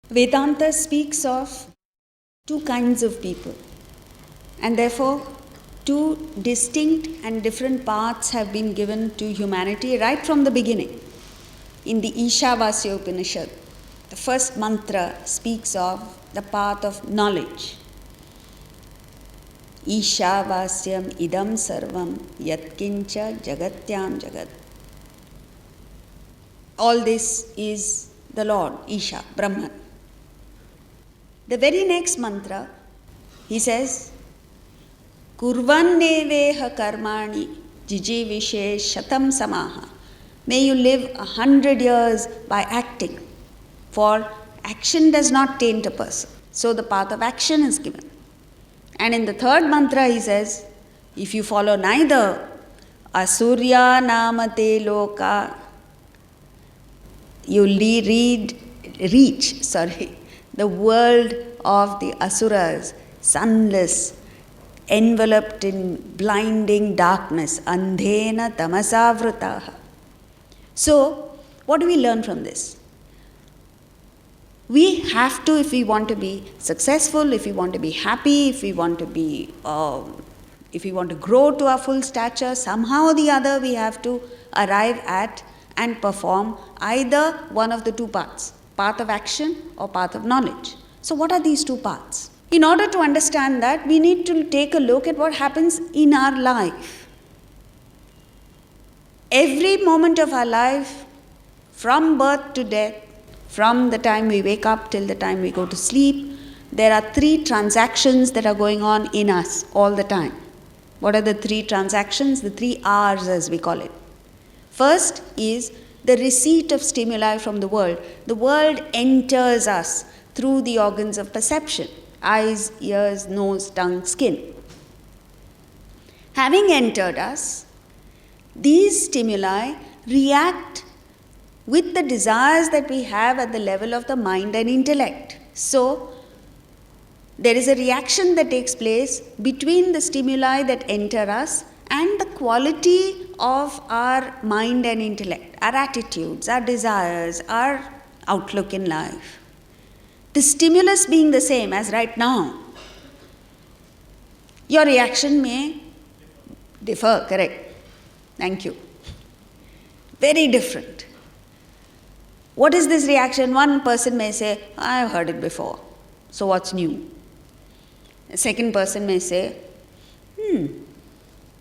Vedanta speaks of two kinds of people, and therefore two distinct and different paths have been given to humanity right from the beginning. In the Ishavasya Upanishad, the first mantra speaks of the path of knowledge. Ishavasyam idam sarvam yatkincha jagatyam jagat. All this is the Lord, Isha, Brahman. The very next mantra, he says, Kurvanneveha karmani jijivishe shatam samaha. May you live 100 years by acting, for action does not taint a person. So the path of action is given. And in the third mantra he says, if you follow neither, asurya namate loka, you reach the world of the asuras, sunless, enveloped in blinding darkness, andhena tamasavrataha. So, what do we learn from this? We have to, if we want to be successful, if we want to be happy, if we want to grow to our full stature, somehow or the other we have to arrive at and perform either one of the two paths, path of action or path of knowledge. So what are these two paths? In order to understand that, we need to take a look at what happens in our life. Every moment of our life, from birth to death, from the time we wake up till the time we go to sleep, there are three transactions that are going on in us all the time. What are the three transactions? The 3 R's, as we call it. First is the receipt of stimuli from the world. The world enters us through the organs of perception: eyes, ears, nose, tongue, skin. Having entered us, these stimuli react with the desires that we have at the level of the mind and intellect. So, there is a reaction that takes place between the stimuli that enter us and the quality of our mind and intellect, our attitudes, our desires, our outlook in life. The stimulus being the same as right now, your reaction may differ, correct? Thank you. Very different. What is this reaction? One person may say, I've heard it before, so what's new? A second person may say,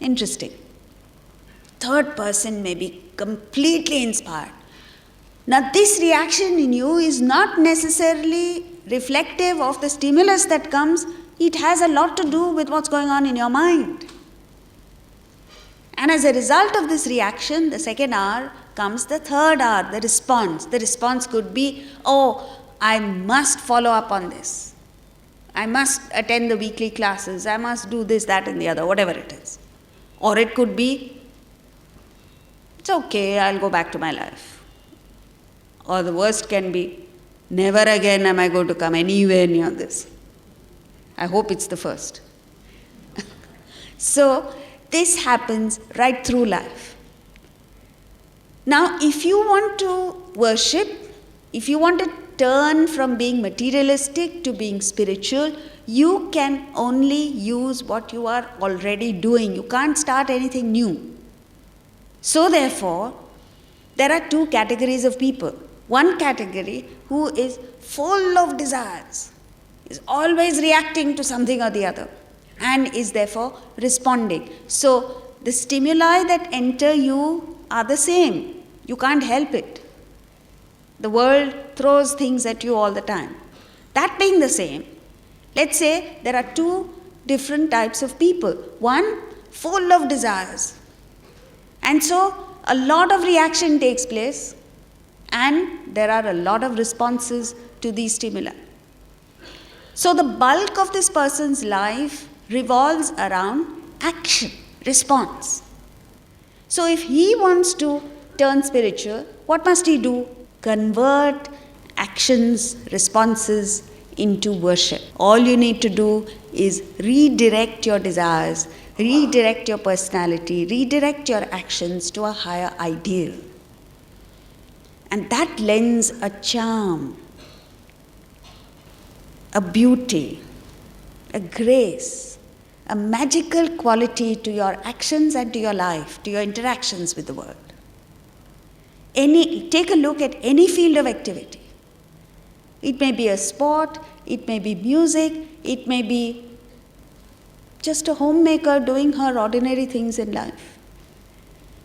interesting. Third person may be completely inspired. Now this reaction in you is not necessarily reflective of the stimulus that comes. It has a lot to do with what's going on in your mind. And as a result of this reaction, the second R, comes the third R, the response. The response could be, I must follow up on this. I must attend the weekly classes. I must do this, that and the other, whatever it is. Or it could be, it's okay, I'll go back to my life. Or the worst can be, never again am I going to come anywhere near this. I hope it's the first. So, this happens right through life. Now, if you want to worship, if you want to turn from being materialistic to being spiritual, you can only use what you are already doing. You can't start anything new. So therefore, there are two categories of people. One category who is full of desires, is always reacting to something or the other, and is therefore responding. So the stimuli that enter you are the same. You can't help it. The world throws things at you all the time. That being the same, let's say there are two different types of people. One, full of desires. And so a lot of reaction takes place, and there are a lot of responses to these stimuli. So the bulk of this person's life revolves around action, response. So if he wants to turn spiritual, what must he do? Convert actions, responses into worship. All you need to do is redirect your desires, redirect your personality, redirect your actions to a higher ideal. And that lends a charm a beauty, a grace, a magical quality to your actions and to your life, to your interactions with the world. Take a look at any field of activity. It may be a sport, it may be music, it may be just a homemaker doing her ordinary things in life.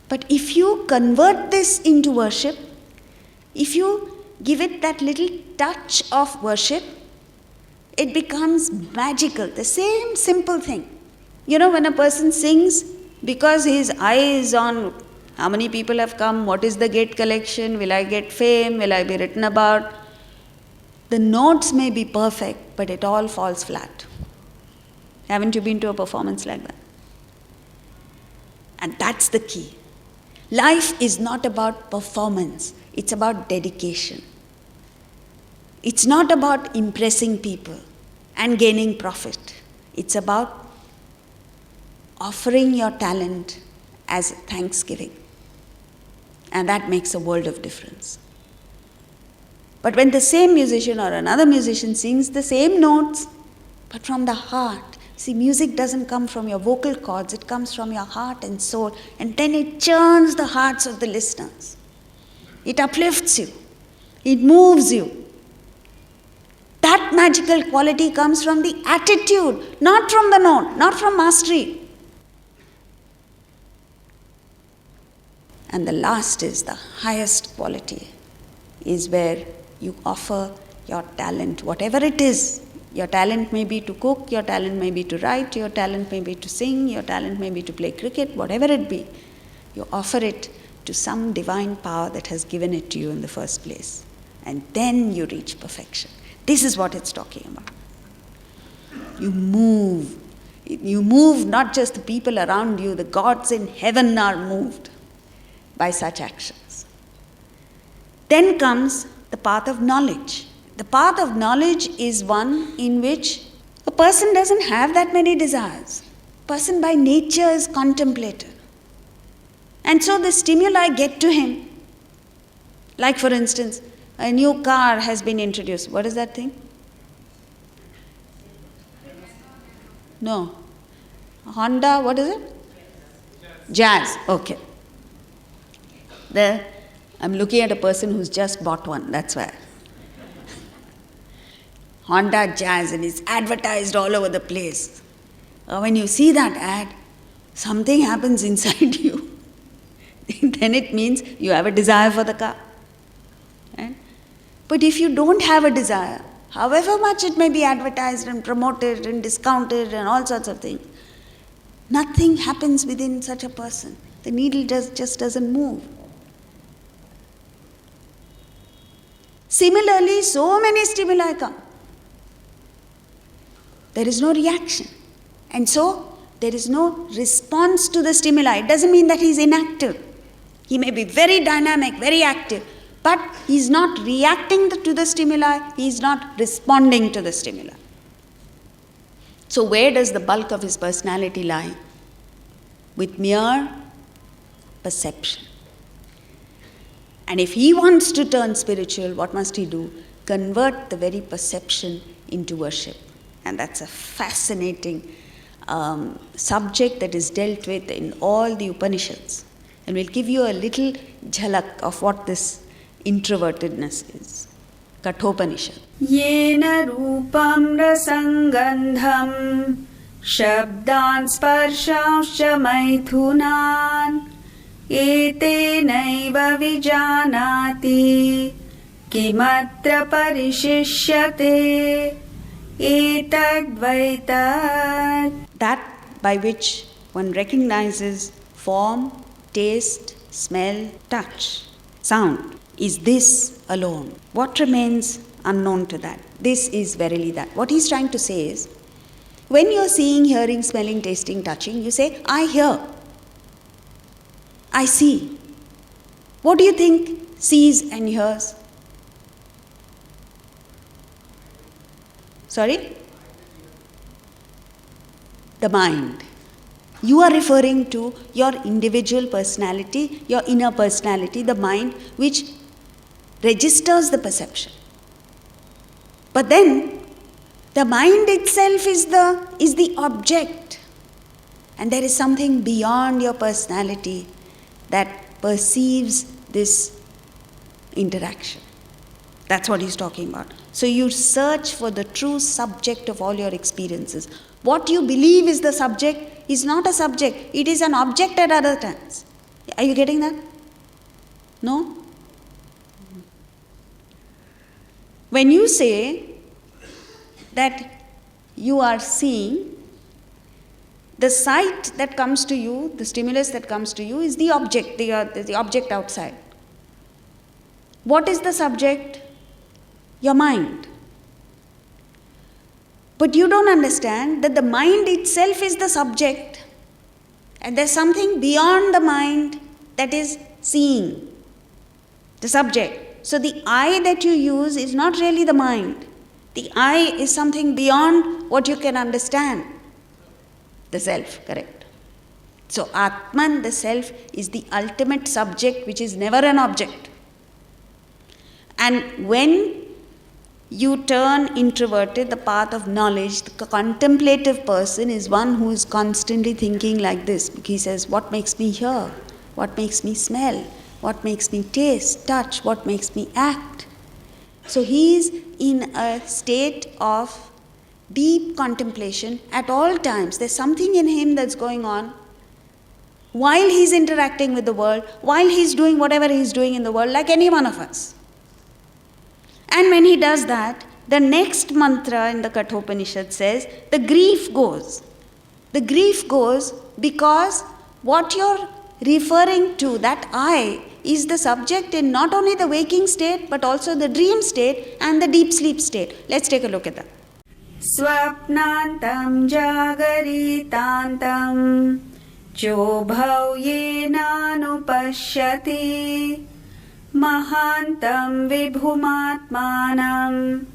But if you convert this into worship, if you give it that little touch of worship, it becomes magical. The same simple thing. You know, when a person sings, because his eye is on how many people have come, what is the gate collection, will I get fame, will I be written about? The notes may be perfect, but it all falls flat. Haven't you been to a performance like that? And that's the key. Life is not about performance, it's about dedication. It's not about impressing people and gaining profit. It's about offering your talent as thanksgiving. And that makes a world of difference. But when the same musician or another musician sings the same notes, but from the heart, see, music doesn't come from your vocal cords, it comes from your heart and soul, and then it churns the hearts of the listeners. It uplifts you, it moves you. That magical quality comes from the attitude, not from the note, not from mastery. And the last is the highest quality, is where you offer your talent, whatever it is. Your talent may be to cook, your talent may be to write, your talent may be to sing, your talent may be to play cricket, whatever it be. You offer it to some divine power that has given it to you in the first place. And then you reach perfection. This is what it's talking about. You move. You move not just the people around you, the gods in heaven are moved by such actions. Then comes the path of knowledge. The path of knowledge is one in which a person doesn't have that many desires. A person by nature is contemplative. And so the stimuli get to him. Like for instance, a new car has been introduced. What is that thing? No. Honda, what is it? Jazz. Okay. I'm looking at a person who's just bought one, that's why. Honda Jazz, and it's advertised all over the place. When you see that ad, something happens inside you. Then it means you have a desire for the car. Right? But if you don't have a desire, however much it may be advertised and promoted and discounted and all sorts of things, nothing happens within such a person. The needle just doesn't move. Similarly, so many stimuli come. There is no reaction. And so, there is no response to the stimuli. It doesn't mean that he is inactive. He may be very dynamic, very active, but he is not reacting to the stimuli, he is not responding to the stimuli. So where does the bulk of his personality lie? With mere perception. And if he wants to turn spiritual, what must he do? Convert the very perception into worship. And that's a fascinating subject that is dealt with in all the Upanishads. And we'll give you a little jhalak of what this introvertedness is. Kathopanishad. Yena rupam rasangandham shabdan sparshanscha maithunan etenaiva vijanati kimatra parishishyate etadvaitat. That by which one recognizes form, taste, smell, touch, sound, is this alone. What remains unknown to that? This is verily that. What he's trying to say is, when you're seeing, hearing, smelling, tasting, touching, you say, I hear, I see. What do you think sees and hears? Sorry? The mind. You are referring to your individual personality, your inner personality, the mind, which registers the perception. But then, The mind itself is the object. And there is something beyond your personality that perceives this interaction. That's what he's talking about. So you search for the true subject of all your experiences. What you believe is the subject is not a subject. It is an object at other times. Are you getting that? No? When you say that you are seeing, the sight that comes to you, the stimulus that comes to you is the object, the object outside. What is the subject? Your mind. But you don't understand that the mind itself is the subject, and there's something beyond the mind that is seeing, the subject. So the eye that you use is not really the mind. The eye is something beyond what you can understand. The self, correct. So Atman, the self, is the ultimate subject which is never an object. And when you turn introverted, the path of knowledge, the contemplative person is one who is constantly thinking like this. He says, what makes me hear? What makes me smell? What makes me taste, touch? What makes me act? So he is in a state of deep contemplation at all times. There's something in him that's going on while he's interacting with the world, while he's doing whatever he's doing in the world, like any one of us. And when he does that, the next mantra in the Kathopanishad says, the grief goes. The grief goes because what you're referring to, that I, is the subject in not only the waking state, but also the dream state and the deep sleep state. Let's take a look at that. Swapnantam jagaritantam chobhau yenanupashyati mahantam vibhumatmanam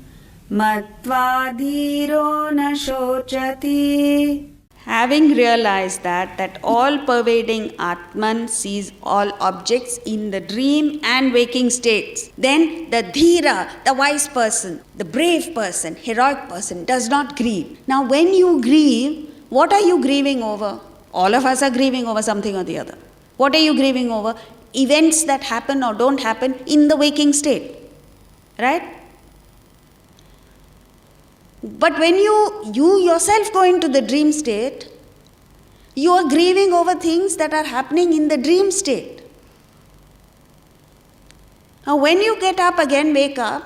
matva dhiro na shochati. Having realized that all-pervading Atman sees all objects in the dream and waking states, then the dhira, the wise person, the brave person, heroic person, does not grieve. Now when you grieve, what are you grieving over? All of us are grieving over something or the other. What are you grieving over? Events that happen or don't happen in the waking state. Right? But when you yourself go into the dream state, you are grieving over things that are happening in the dream state. Now when you get up again, wake up,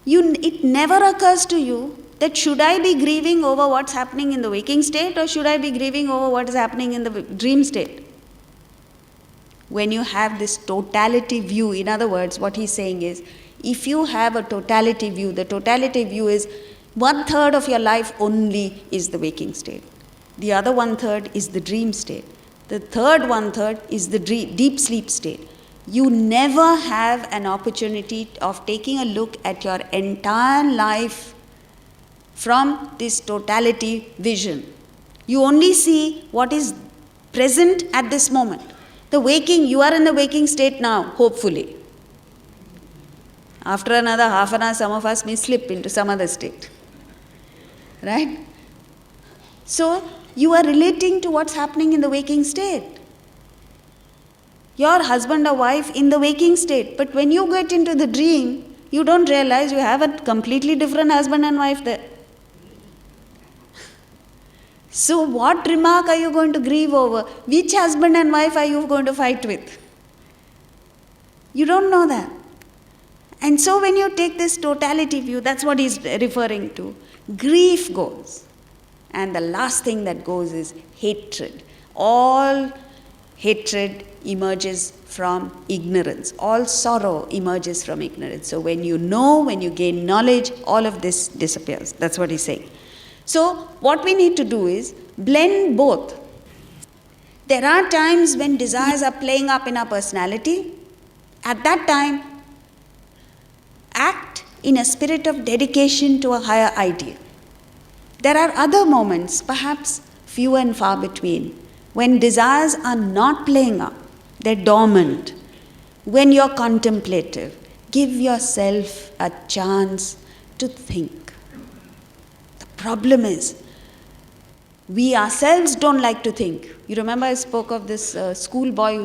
it never occurs to you that should I be grieving over what's happening in the waking state or should I be grieving over what is happening in the dream state? When you have this totality view, in other words, what he's saying is, if you have a totality view, the totality view is 1/3 of your life only is the waking state. The other 1/3 is the dream state. The third 1/3 is the deep sleep state. You never have an opportunity of taking a look at your entire life from this totality vision. You only see what is present at this moment. You are in the waking state now, hopefully. After another half an hour, some of us may slip into some other state. Right? So, you are relating to what's happening in the waking state. Your husband or wife in the waking state. But when you get into the dream, you don't realize you have a completely different husband and wife there. So, what remark are you going to grieve over? Which husband and wife are you going to fight with? You don't know that. And so when you take this totality view, that's what he's referring to. Grief goes. And the last thing that goes is hatred. All hatred emerges from ignorance. All sorrow emerges from ignorance. So when you know, when you gain knowledge, all of this disappears. That's what he's saying. So what we need to do is blend both. There are times when desires are playing up in our personality. At that time, act in a spirit of dedication to a higher ideal. There are other moments, perhaps few and far between, when desires are not playing up, they're dormant. When you're contemplative, give yourself a chance to think. Problem is, we ourselves don't like to think. You remember I spoke of this schoolboy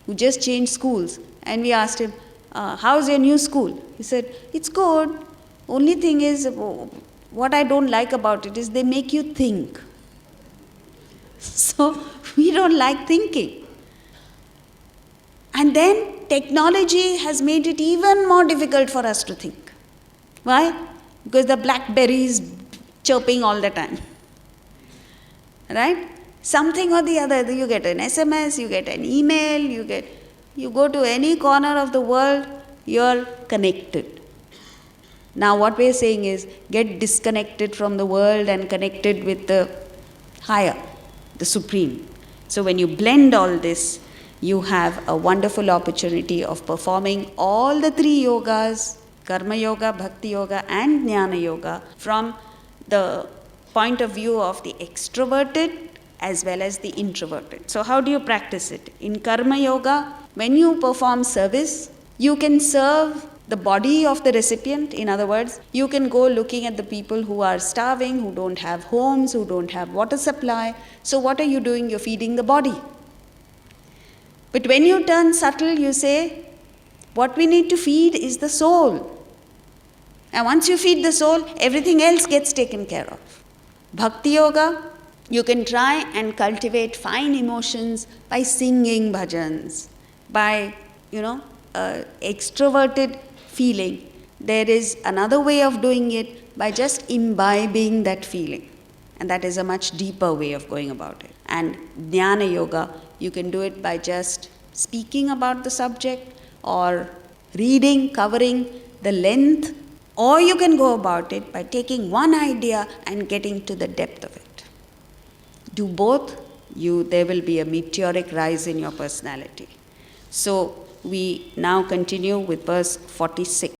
who just changed schools, and we asked him, how's your new school? He said, it's good. Only thing is, what I don't like about it is they make you think. So, we don't like thinking. And then technology has made it even more difficult for us to think. Why? Because the BlackBerry is chirping all the time. Right? Something or the other, you get an SMS, you get an email, you go to any corner of the world, you're connected. Now what we're saying is, get disconnected from the world and connected with the higher, the supreme. So when you blend all this, you have a wonderful opportunity of performing all the three yogas, Karma Yoga, Bhakti Yoga and Jnana Yoga, from the point of view of the extroverted as well as the introverted. So how do you practice it? In Karma Yoga, when you perform service, you can serve the body of the recipient. In other words, you can go looking at the people who are starving, who don't have homes, who don't have water supply. So what are you doing? You're feeding the body. But when you turn subtle, you say, what we need to feed is the soul. And once you feed the soul, everything else gets taken care of. Bhakti Yoga, you can try and cultivate fine emotions by singing bhajans, by, extroverted feeling. There is another way of doing it by just imbibing that feeling. And that is a much deeper way of going about it. And Jnana Yoga, you can do it by just speaking about the subject or reading, covering the length, or you can go about it by taking one idea and getting to the depth of it. Do both, there will be a meteoric rise in your personality. So we now continue with verse 46.